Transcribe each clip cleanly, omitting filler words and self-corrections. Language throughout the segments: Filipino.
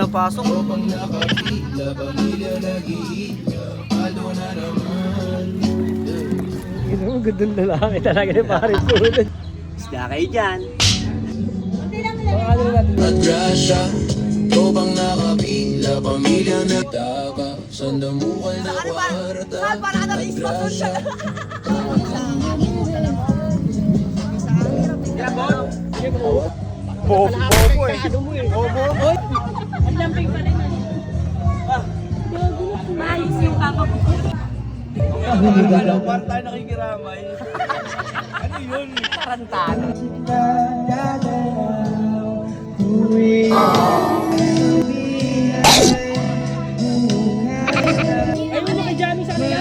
papasok. Ito mo, gandang lalaki talaga ni Paris Sulod. Isda kayo dyan. Madrasya, ikaw bang nakapila, pamilya nagtaka, sandamukal na kwarta. Madrasya, Bobo eh. Bobo. Ang lamping pa rin. Maayos yung kama ko. Parang tayo nakikiramay. Ano yun? Tarantado. Ay, wala ka dyan sa kanila.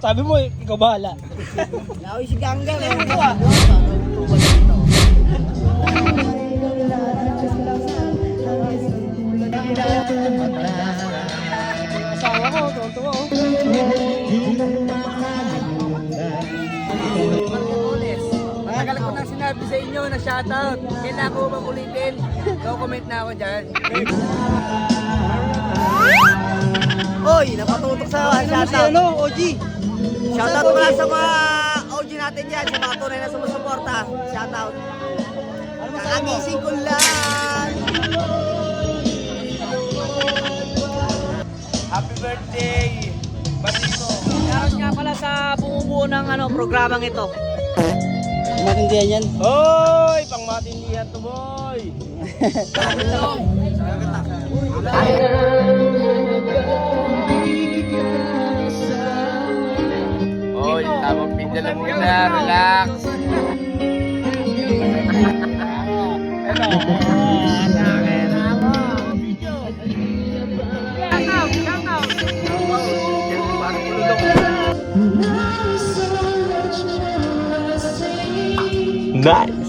Sabi mo, ikaw bahala. Naoy si Ganggang eh. Asawa ko, tonto ko. Matagal ko nang sinabi sa inyo na shoutout. Kailangan ko bang ulitin? Go comment na ako dyan. Oy, napatutok sa shoutout. Ano, OG? Shoutout ko lang sa mga OG natin dyan, sa mga tunay na sumusuporta. Shoutout. Kakagising ko lang. Happy birthday! Batito! Shoutout nga pala sa bumubuo ng programang ito. Matindihan yan. Hoy! Pang matindihan to, boy! Hoy, tamang pinda lang muna. Relax. Nice.